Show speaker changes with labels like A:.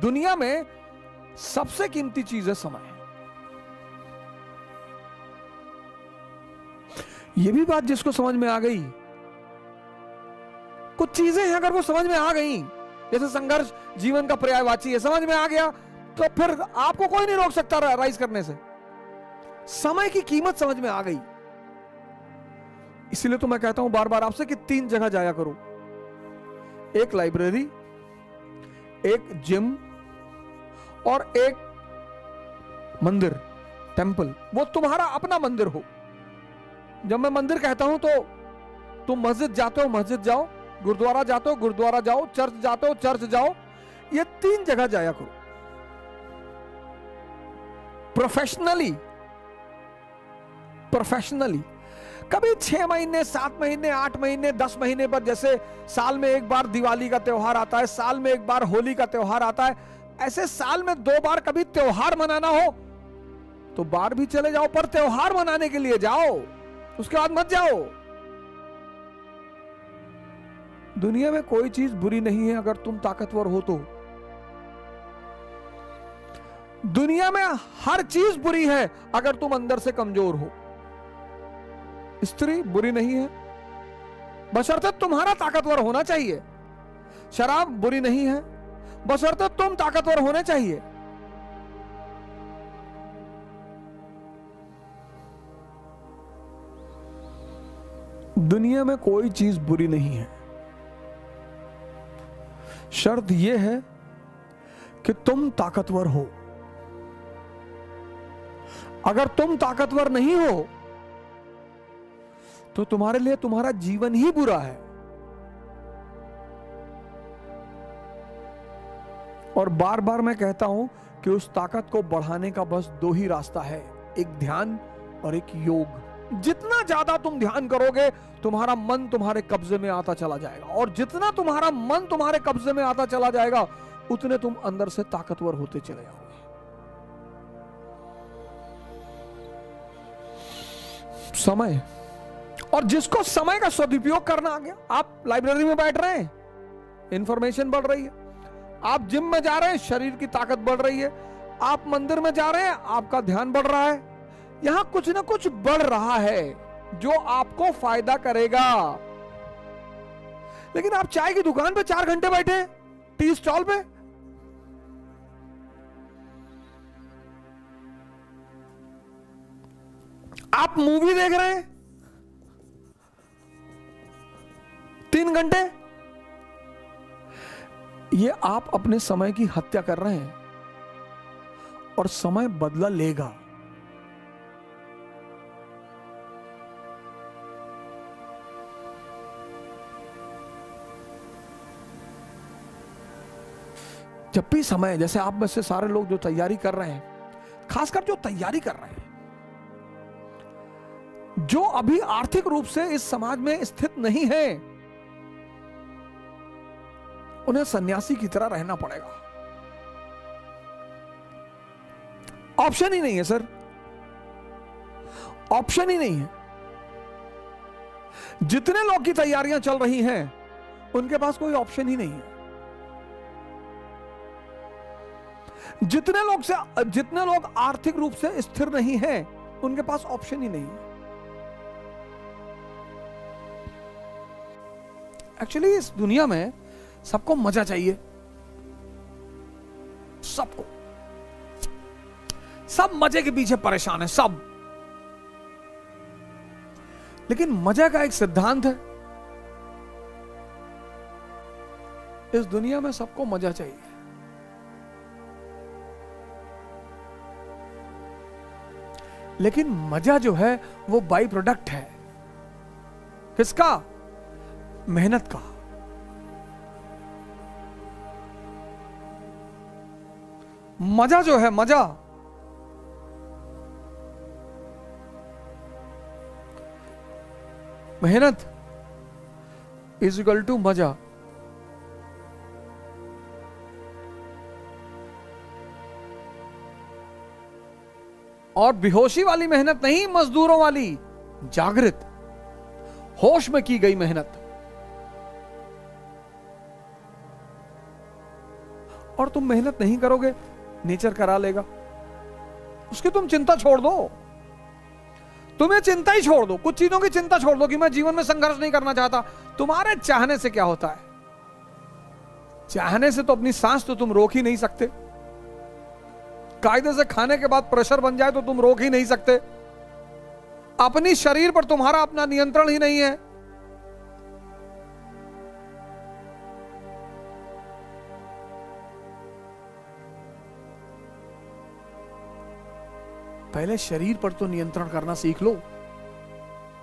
A: दुनिया में सबसे कीमती चीज है समय। यह भी बात जिसको समझ में आ गई, कुछ चीजें हैं अगर वो समझ में आ गई, जैसे संघर्ष जीवन का पर्यायवाची है, समझ में आ गया तो फिर आपको कोई नहीं रोक सकता राइज करने से। समय की कीमत समझ में आ गई। इसलिए तो मैं कहता हूं बार बार आपसे कि 3 जगह जाया करो, एक लाइब्रेरी, एक जिम और एक मंदिर, टेंपल। वो तुम्हारा अपना मंदिर हो। जब मैं मंदिर कहता हूं तो तुम मस्जिद जाते हो मस्जिद जाओ, गुरुद्वारा जाते हो गुरुद्वारा जाओ, चर्च जाते हो चर्च जाओ। ये 3 जगह जाया करो। प्रोफेशनली कभी 6 महीने 7 महीने 8 महीने 10 महीने पर, जैसे साल में एक बार दिवाली का त्योहार आता है, साल में एक बार होली का त्योहार आता है, ऐसे साल में 2 बार कभी त्योहार मनाना हो तो बाहर भी चले जाओ, पर त्योहार मनाने के लिए जाओ, उसके बाद मत जाओ। दुनिया में कोई चीज बुरी नहीं है अगर तुम ताकतवर हो तो। दुनिया में हर चीज बुरी है अगर तुम अंदर से कमजोर हो। स्त्री बुरी नहीं है बशर्ते तुम्हारा ताकतवर होना चाहिए। शराब बुरी नहीं है बशर्ते तुम ताकतवर होने चाहिए। दुनिया में कोई चीज बुरी नहीं है, शर्त यह है कि तुम ताकतवर हो। अगर तुम ताकतवर नहीं हो तो तुम्हारे लिए तुम्हारा जीवन ही बुरा है। और बार बार मैं कहता हूं कि उस ताकत को बढ़ाने का बस 2 ही रास्ता है, एक ध्यान और एक योग। जितना ज्यादा तुम ध्यान करोगे तुम्हारा मन तुम्हारे कब्जे में आता चला जाएगा, और जितना तुम्हारा मन तुम्हारे कब्जे में आता चला जाएगा उतने तुम अंदर से ताकतवर होते चले जाओगे। समय, और जिसको समय का सदुपयोग करना आ गया, आप लाइब्रेरी में बैठ रहे हैं इंफॉर्मेशन बढ़ रही है, आप जिम में जा रहे हैं शरीर की ताकत बढ़ रही है, आप मंदिर में जा रहे हैं आपका ध्यान बढ़ रहा है, यहां कुछ ना कुछ बढ़ रहा है जो आपको फायदा करेगा। लेकिन आप चाय की दुकान पे 4 घंटे बैठे, टी स्टॉल पे, आप मूवी देख रहे हैं 3 घंटे, ये आप अपने समय की हत्या कर रहे हैं और समय बदला लेगा। जब भी समय, जैसे आप में से सारे लोग जो तैयारी कर रहे हैं, खासकर जो तैयारी कर रहे हैं, जो अभी आर्थिक रूप से इस समाज में स्थित नहीं है, उन्हें सन्यासी की तरह रहना पड़ेगा। ऑप्शन ही नहीं है सर, ऑप्शन ही नहीं है। जितने लोग की तैयारियां चल रही हैं उनके पास कोई ऑप्शन ही नहीं है। जितने लोग आर्थिक रूप से स्थिर नहीं हैं उनके पास ऑप्शन ही नहीं है। एक्चुअली इस दुनिया में सबको मजा चाहिए, सबको, सब मजे के पीछे परेशान है सब। लेकिन मजा का एक सिद्धांत है, इस दुनिया में सबको मजा चाहिए। लेकिन मजा जो है वो बाई प्रोडक्ट है किसका? मेहनत का। मजा जो है, मजा मेहनत इज इक्वल टू मजा। और बेहोशी वाली मेहनत नहीं, मजदूरों वाली, जागृत होश में की गई मेहनत। और तुम मेहनत नहीं करोगे, नेचर करा लेगा। उसकी तुम चिंता छोड़ दो, तुम्हें चिंता ही छोड़ दो, कुछ चीजों की चिंता छोड़ दो कि मैं जीवन में संघर्ष नहीं करना चाहता। तुम्हारे चाहने से क्या होता है? चाहने से तो अपनी सांस तो तुम रोक ही नहीं सकते। कायदे से खाने के बाद प्रेशर बन जाए तो तुम रोक ही नहीं सकते। अपनी शरीर पर तुम्हारा अपना नियंत्रण ही नहीं है। पहले शरीर पर तो नियंत्रण करना सीख लो।